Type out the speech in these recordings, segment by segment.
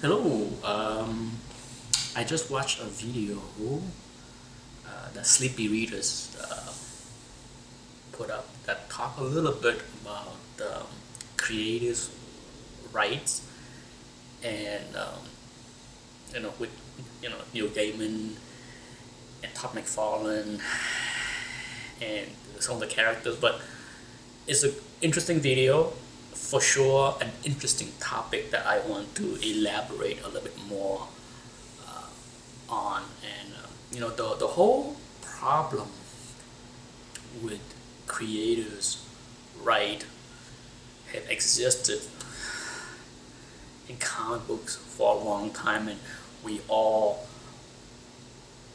Hello, I just watched a video that Sleepy Readers put up that talk a little bit about creators' rights and with Neil Gaiman and Todd McFarlane and some of the characters, but it's an interesting video for sure, an interesting topic that I want to elaborate a little bit more on. And the whole problem with creators right have existed in comic books for a long time, and we all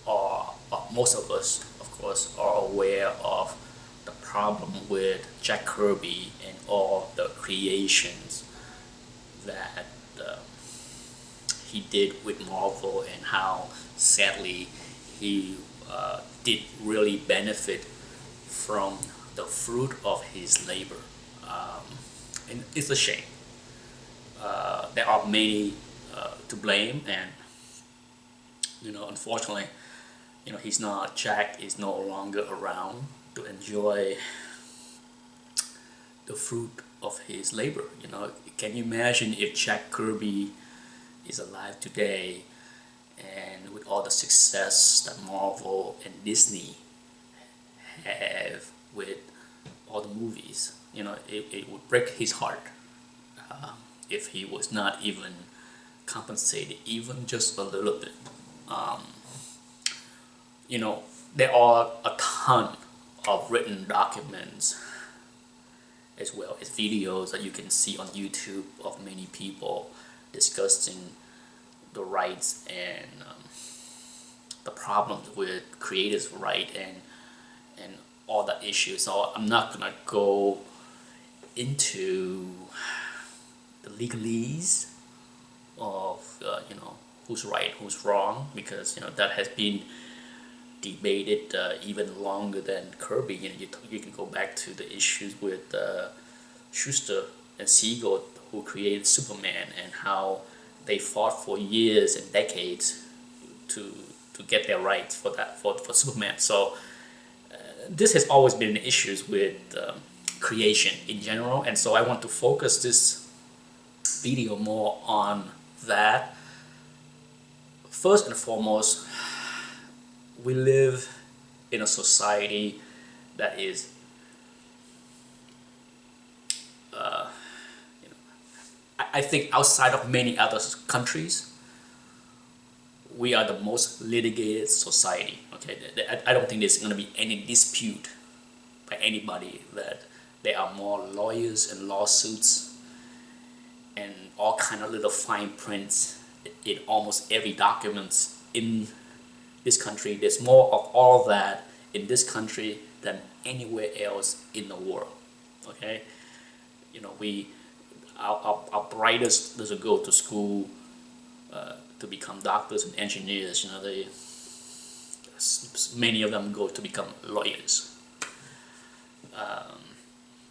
are, most of us of course are aware of the problem with Jack Kirby and all the creations that he did with Marvel, and how sadly he did really benefit from the fruit of his labor. Um, and it's a shame. There are many to blame, and unfortunately, he's not. Jack is no longer around to enjoy the fruit of his labor. Can you imagine if Jack Kirby is alive today, and with all the success that Marvel and Disney have with all the movies? It would break his heart if he was not even compensated, even just a little bit. Um, there are a ton of written documents as well as videos that you can see on YouTube of many people discussing the rights and the problems with creators' right and all the issues. So I'm not gonna go into the legalese of who's right, who's wrong, because that has been debated even longer than Kirby. You can go back to the issues with Schuster and Siegel, who created Superman, and how they fought for years and decades to get their rights for that for Superman. So this has always been issues with creation in general, and so I want to focus this video more on that. First and foremost, we live in a society that is I think outside of many other countries, we are the most litigated society. Okay, I don't think there's going to be any dispute by anybody that there are more lawyers and lawsuits and all kind of little fine prints in almost every document in this country. There's more of all that in this country than anywhere else in the world. Okay, we our brightest doesn't go to school to become doctors and engineers. Many of them go to become lawyers.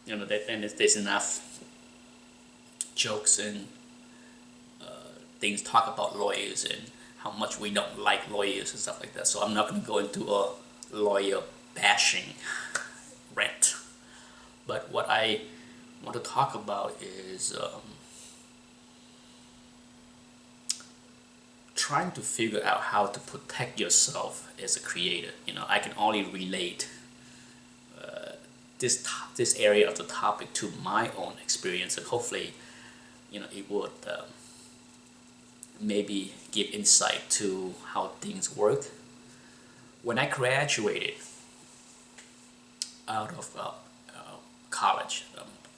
And there's enough jokes and things talk about lawyers and how much we don't like lawyers and stuff like that. So I'm not going to go into a lawyer bashing rant. But what I want to talk about is trying to figure out how to protect yourself as a creator. I can only relate this area of the topic to my own experience, and hopefully, it would maybe give insight to how things work. When I graduated out of college,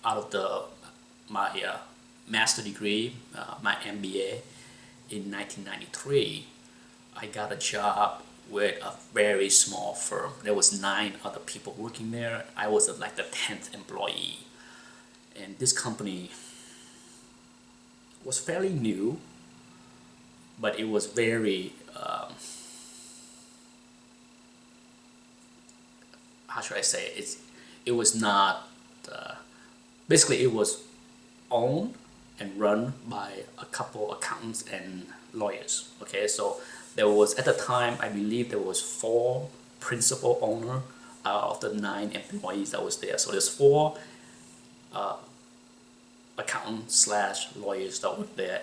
out of my master degree, my MBA in 1993, I got a job with a very small firm. There was 9 other people working there. I was like the 10th employee, and this company was fairly new, but it was very how should I say it was not basically it was owned and run by a couple accountants and lawyers. Okay, so there was, at the time, I believe there was 4 principal owner out of the 9 employees that was there. So there's 4 accountants slash lawyers that were there,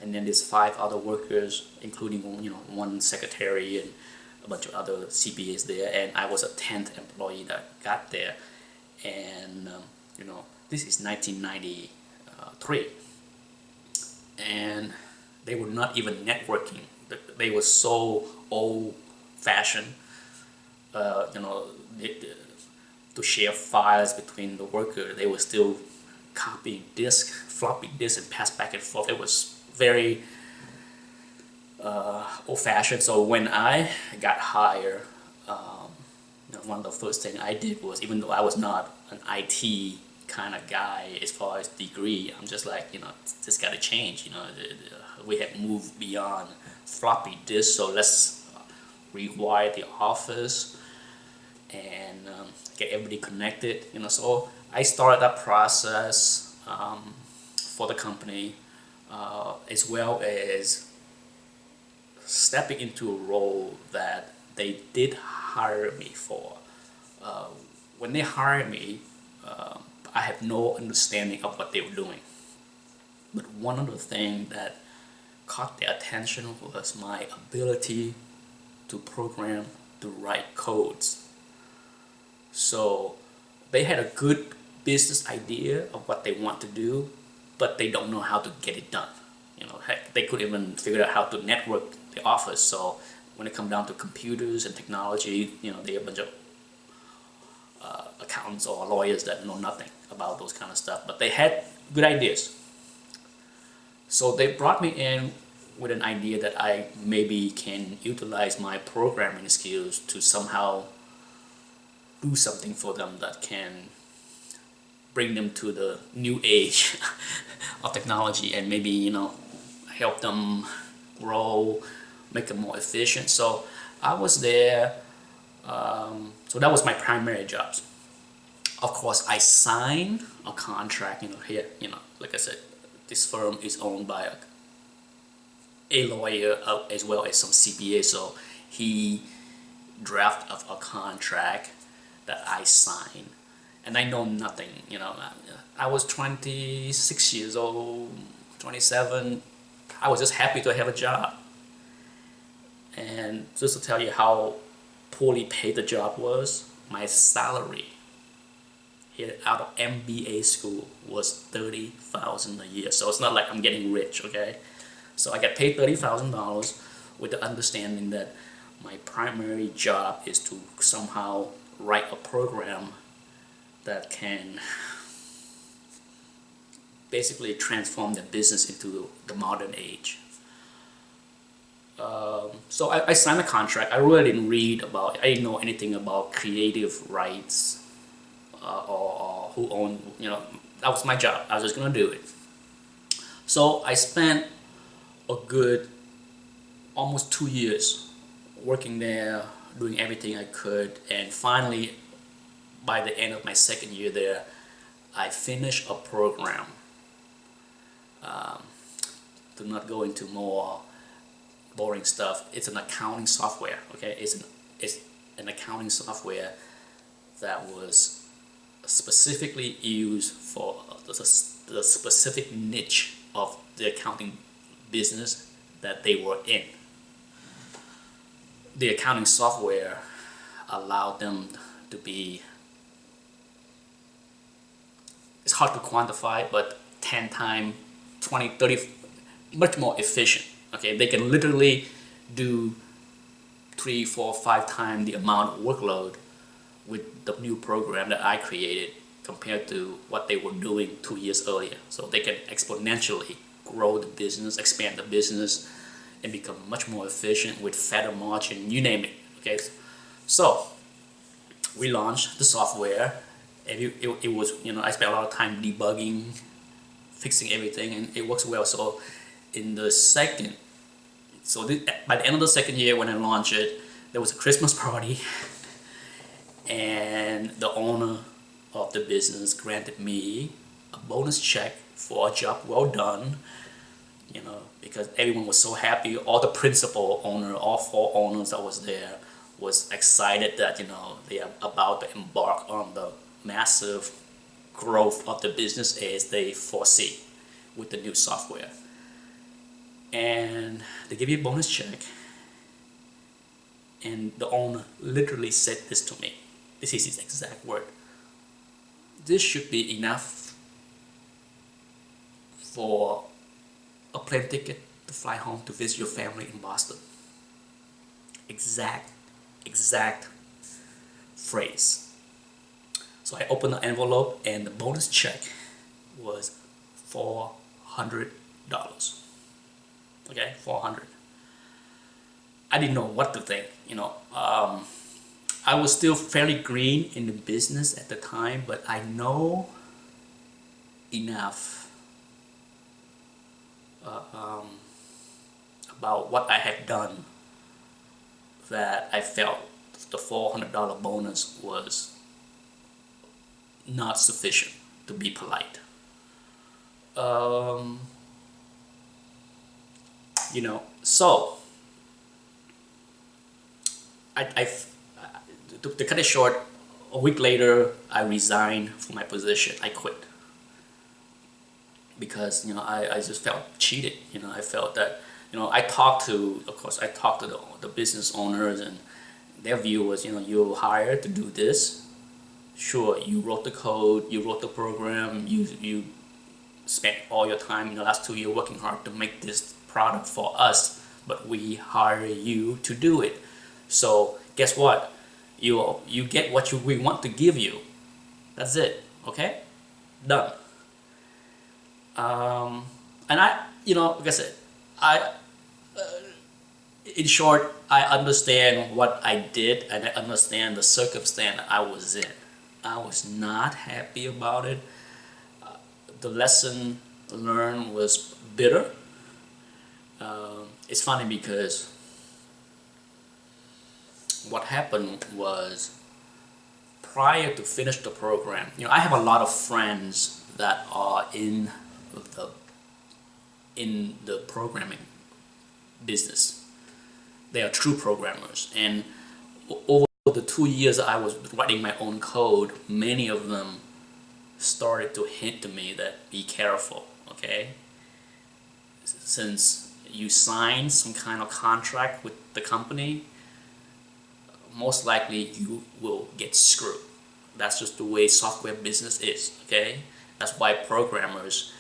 and then there's 5 other workers, including 1 secretary and a bunch of other CPAs there, and I was a 10th employee that got there. And this is 1993, and they were not even networking. They were so old-fashioned, to share files between the worker. They were still copying floppy disk, and pass back and forth. It was very old-fashioned. So when I got hired, one of the first things I did was, even though I was not an IT kind of guy as far as degree, I'm just like, this got to change. We have moved beyond floppy disk, so let's rewire the office and get everybody connected. So I started that process for the company, as well as stepping into a role that they did hire me for. When they hired me, I had no understanding of what they were doing. But one of the things that caught their attention was my ability to program the right codes. So they had a good business idea of what they want to do, but they don't know how to get it done. Heck, they couldn't even figure out how to network the office. So when it comes down to computers and technology, they're a bunch of accountants or lawyers that know nothing about those kind of stuff, but they had good ideas. So they brought me in with an idea that I maybe can utilize my programming skills to somehow do something for them that can bring them to the new age of technology, and maybe help them grow, make them more efficient. So I was there. So that was my primary job. Of course, I signed a contract. Here, like I said, this firm is owned by a lawyer as well as some CPA. So he drafted a contract that I signed, and I know nothing. I was 26 years old, 27. I was just happy to have a job. And just to tell you how poorly paid the job was, my salary here out of MBA school was $30,000 a year. So it's not like I'm getting rich, okay? So I got paid $30,000 with the understanding that my primary job is to somehow write a program that can basically transform the business into the modern age. So I signed a contract. I really didn't I didn't know anything about creative rights or who owned, that was my job. I was just gonna do it. So I spent a good almost 2 years working there, doing everything I could, and finally, by the end of my second year there, I finished a program. To not go into more boring stuff, it's an accounting software. Okay, it's an accounting software that was specifically used for the specific niche of the accounting business that they were in. The accounting software allowed them to be, it's hard to quantify, but 10 times, 20, 30, much more efficient. Okay, they can literally do 3, 4, 5 times the amount of workload with the new program that I created compared to what they were doing 2 years earlier. So they can exponentially grow the business, expand the business, and become much more efficient with fatter margin, you name it. Okay, so we launched the software, and it was, I spent a lot of time debugging, fixing everything, and it works well. So in the second, by the end of the second year when I launched it, there was a Christmas party, and the owner of the business granted me a bonus check for a job well done, because everyone was so happy. All the principal owner, all 4 owners that was there was excited that, they are about to embark on the massive growth of the business as they foresee with the new software. And they give you a bonus check, and the owner literally said this to me. This is his exact word. This should be enough for a plane ticket to fly home to visit your family in Boston. Exact phrase. So I opened the envelope, and the bonus check was $400. Okay, 400. I didn't know what to think. I was still fairly green in the business at the time, but I know enough about what I had done that I felt the $400 bonus was not sufficient, to be polite. So to cut it short, a week later I resigned from my position. I quit because I just felt cheated. I felt that I talked to the business owners, and their view was, you're hired to do this. Sure, you wrote the code, you wrote the program, you spent all your time in the last 2 years working hard to make this product for us, but we hire you to do it. So guess what? You get what we want to give you. That's it. Okay? Done. And like I said, in short, I understand what I did, and I understand the circumstance I was in. I was not happy about it. The lesson learned was bitter. It's funny because what happened was, prior to finish the program, I have a lot of friends that are in the programming business. They are true programmers, and over the 2 years I was writing my own code, many of them started to hint to me that be careful, okay? Since you sign some kind of contract with the company, most likely you will get screwed. That's just the way software business is, okay? That's why programmers,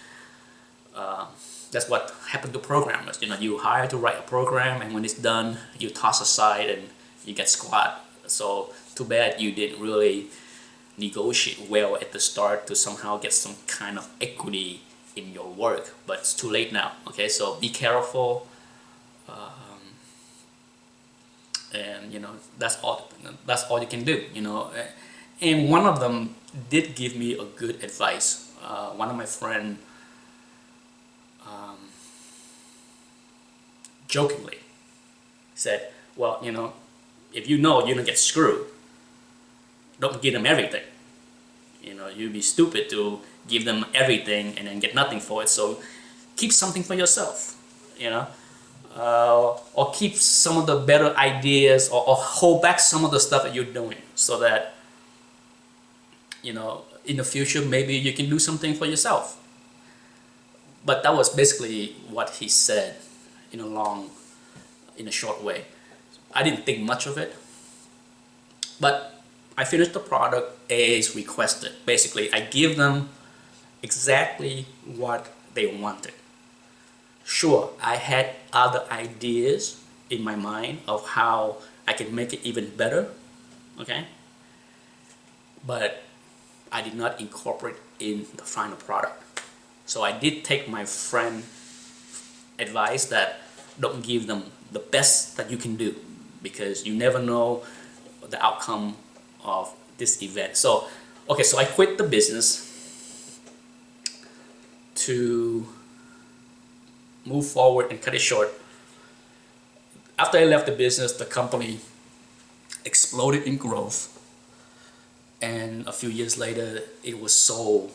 that's what happened to programmers. You hire to write a program, and when it's done, you toss aside and you get squat. So too bad you didn't really negotiate well at the start to somehow get some kind of equity in your work, but it's too late now. Okay, so be careful, and that's all you can do. And one of them did give me a good advice. One of my friend jokingly said, well, if you're gonna get screwed, don't give them everything. You'd be stupid to give them everything and then get nothing for it. So keep something for yourself, or keep some of the better ideas, or hold back some of the stuff that you're doing, so that in the future maybe you can do something for yourself. But that was basically what he said in a short way. I didn't think much of it, but I finished the product as requested. Basically, I give them exactly what they wanted. Sure, I had other ideas in my mind of how I can make it even better, okay? But I did not incorporate in the final product. So I did take my friend advice that don't give them the best that you can do, because you never know the outcome of this event. So I quit the business to move forward and cut it short. After I left the business, the company exploded in growth, and a few years later it was sold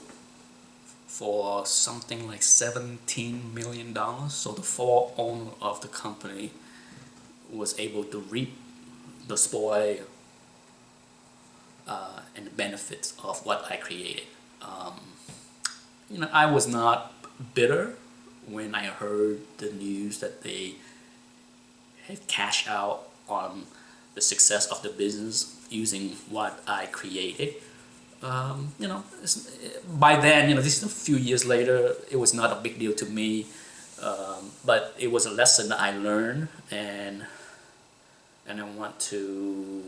for something like $17 million. So the four owner of the company was able to reap the spoil and the benefits of what I created. I was not bitter when I heard the news that they had cashed out on the success of the business using what I created. By then, this is a few years later, it was not a big deal to me, but it was a lesson that I learned, and I want to,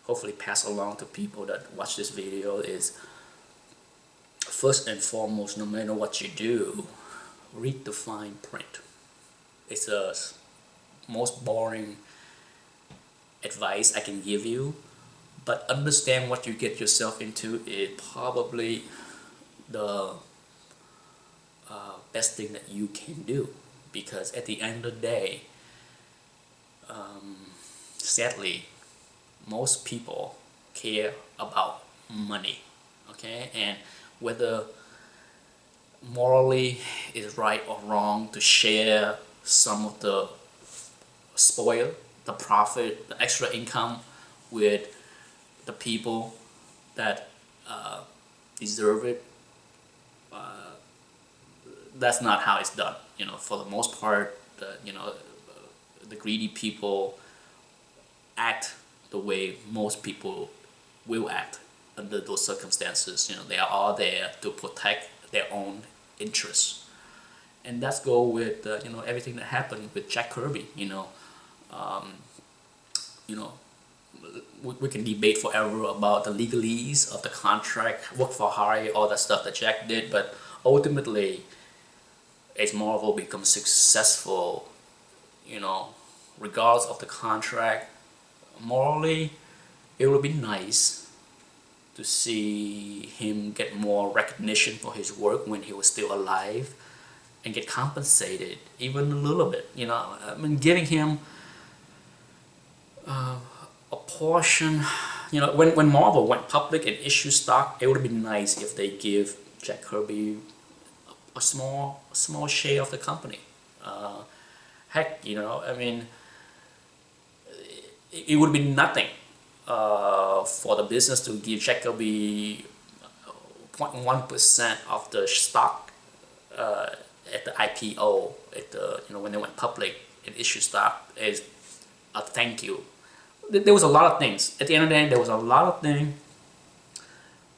hopefully pass along to people that watch this video is, first and foremost, no matter what you do, read the fine print. It's the most boring advice I can give you, but understand what you get yourself into is probably the best thing that you can do, because at the end of the day, sadly, most people care about money, okay? And whether morally is right or wrong to share some of the spoil, the profit, the extra income with the people that deserve it, that's not how it's done. For the most part, the greedy people act the way most people will act under those circumstances. They are all there to protect their own interests, and that's go with everything that happened with Jack Kirby. We can debate forever about the legalese of the contract, work for hire, all that stuff that Jack did, but ultimately, as Marvel becomes successful, regardless of the contract, morally, it would be nice to see him get more recognition for his work when he was still alive and get compensated even a little bit. Giving him a portion. When Marvel went public and issued stock, it would have been nice if they give Jack Kirby a small share of the company. Heck, it would be nothing for the business to give Jack Kirby 0.1% of the stock at the IPO, when they went public and issued stock, as a thank you. There was a lot of things. At the end of the day, there was a lot of things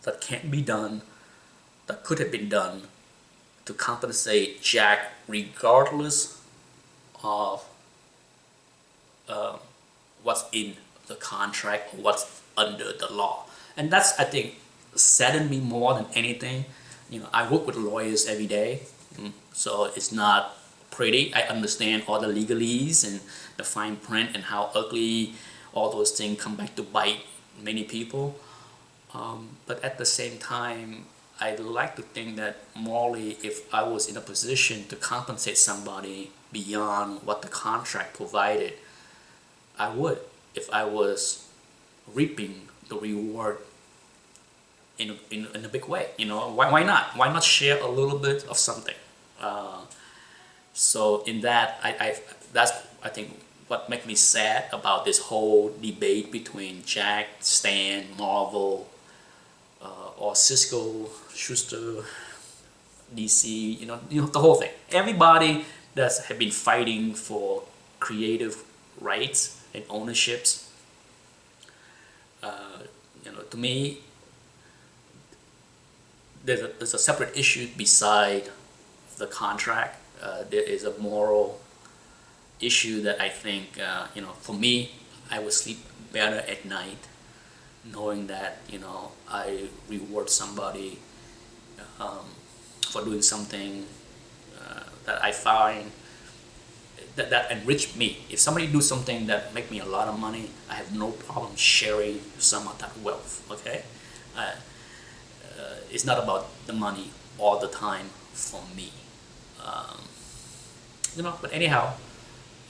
that can't be done, that could have been done to compensate Jack, regardless of what's in the contract or what's under the law. And that's, I think, saddened me more than anything. I work with lawyers every day, so it's not pretty. I understand all the legalese and the fine print and how ugly all those things come back to bite many people. But at the same time, I'd like to think that morally, if I was in a position to compensate somebody beyond what the contract provided, I would, if I was reaping the reward in a big way. Why not? Why not share a little bit of something? So in that, that's, I think, what makes me sad about this whole debate between Jack, Stan, Marvel, or Cisco, Schuster, DC, the whole thing. Everybody that have been fighting for creative rights and ownerships, to me, there's a separate issue beside the contract. There is a moral issue that I think, for me, I would sleep better at night knowing that, I reward somebody for doing something that I find that enrich me. If somebody do something that make me a lot of money, I have no problem sharing some of that wealth, okay? It's not about the money all the time for me. But anyhow,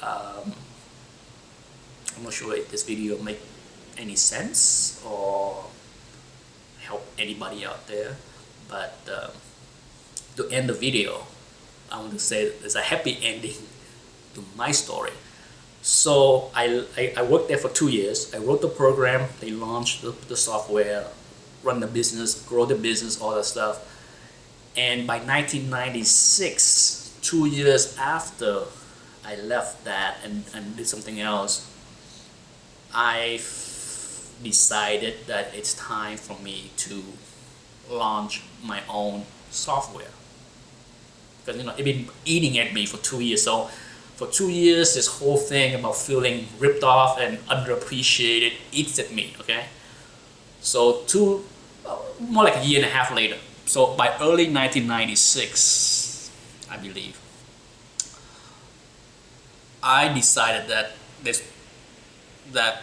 I'm not sure if this video make any sense or help anybody out there, But to end the video, I want to say there's a happy ending to my story. So I worked there for 2 years. I wrote the program, they launched the software, run the business, grow the business, all that stuff. And by 1996, 2 years after I left that and did something else, I decided that it's time for me to launch my own software. Because it's been eating at me for 2 years. So for 2 years, this whole thing about feeling ripped off and underappreciated eats at me. Okay, so more like a year and a half later. So by early 1996, I believe, I decided that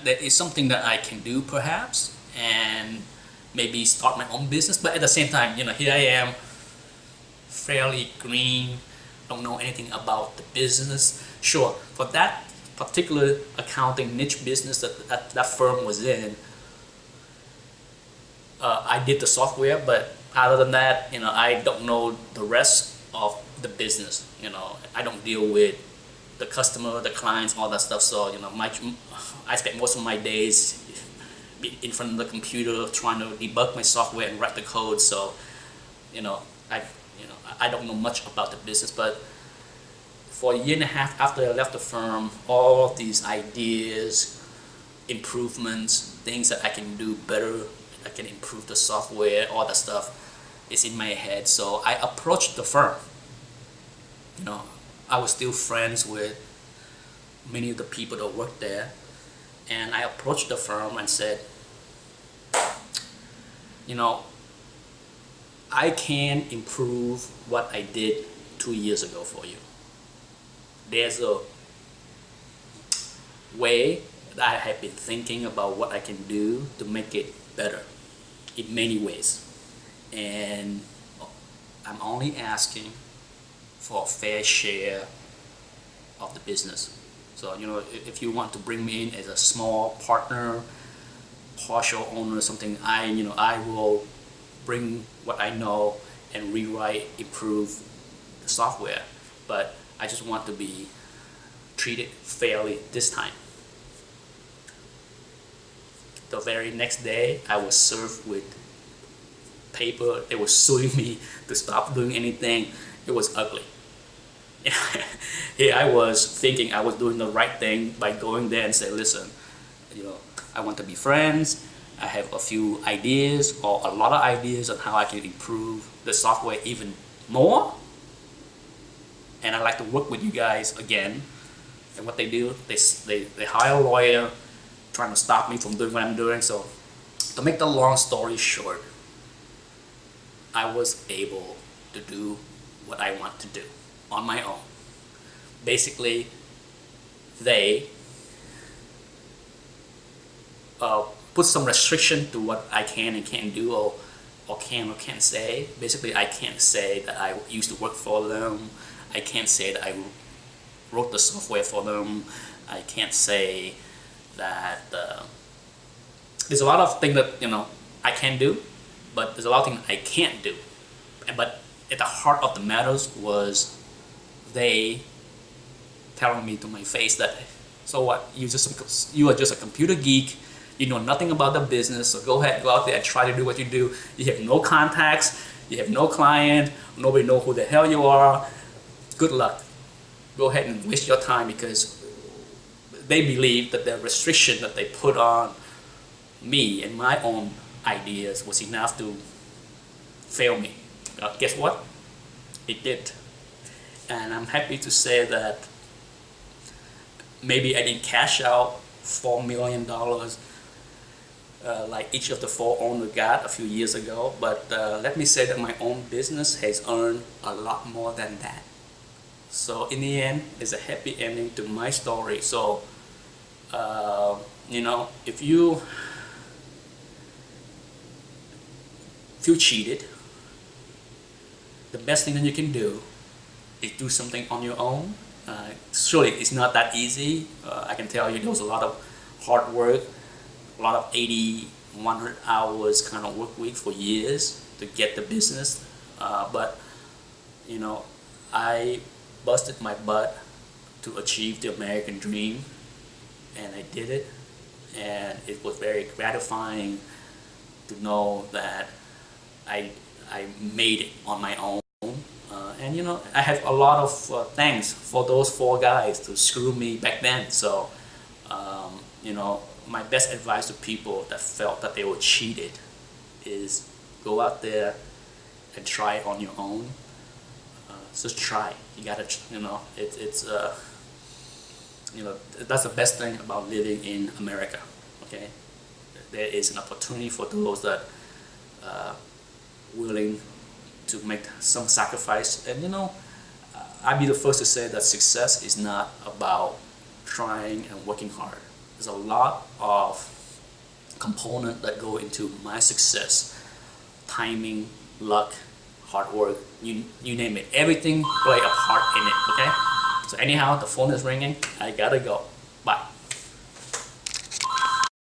there is something that I can do perhaps, and maybe start my own business. But at the same time, here I am, fairly green, don't know anything about the business. Sure, for that particular accounting niche business that firm was in, I did the software, but other than that, I don't know the rest of the business. I don't deal with the customer, the clients, all that stuff. So I spent most of my days in front of the computer trying to debug my software and write the code. So I don't know much about the business. But for a year and a half after I left the firm, all of these ideas, improvements, things that I can do better, I can improve the software, all that stuff is in my head. So I approached the firm. I was still friends with many of the people that worked there, and I approached the firm and said, I can improve what I did 2 years ago for you. There's a way that I have been thinking about what I can do to make it better in many ways. And I'm only asking for a fair share of the business. So, if you want to bring me in as a small partner, partial owner, something, I will bring what I know and rewrite, improve the software. But I just want to be treated fairly this time. The very next day, I was served with paper. They were suing me to stop doing anything. It was ugly. Here I was thinking I was doing the right thing by going there and say, listen, I want to be friends. I have a few ideas or a lot of ideas on how I can improve the software even more. And I'd like to work with you guys again. And what they do, they hire a lawyer trying to stop me from doing what I'm doing. So to make the long story short, I was able to do what I want to do on my own. Basically, they put some restriction to what I can and can't do, or can or can't say. Basically, I can't say that I used to work for them. I can't say that I wrote the software for them. I can't say that there's a lot of things that I can do, but there's a lot of things I can't do. But at the heart of the matters was they telling me to my face that, so what, you are just a computer geek, you know nothing about the business, so go ahead, go out there and try to do what you do. You have no contacts, you have no client, nobody knows who the hell you are. Good luck. Go ahead and waste your time, because they believe that the restriction that they put on me and my own ideas was enough to fail me. Guess what? It did. And I'm happy to say that maybe I didn't cash out $4 million like each of the four owners got a few years ago, but let me say that my own business has earned a lot more than that. So in the end, there's a happy ending to my story. So if you feel cheated, the best thing that you can do is do something on your own. Surely it's not that easy. I can tell you there was a lot of hard work, a lot of 80, 100 hours kind of work week for years. to get the business, but you know, I busted my butt to achieve the American dream, and I did it, and it was very gratifying to know that I made it on my own. And you know, I have a lot of thanks for those 4 guys to screw me back then. So you know, my best advice to people that felt that they were cheated is go out there and try it on your own. Just try. You gotta, you know, it's you know, that's the best thing about living in America. Okay, there is an opportunity for those that willing to make some sacrifice. And you know, I'd be the first to say that success is not about trying and working hard. There's a lot of components that go into my success: timing, luck, hard work, you name it. Everything play a part in it. Okay. So anyhow, the phone is ringing. I gotta go.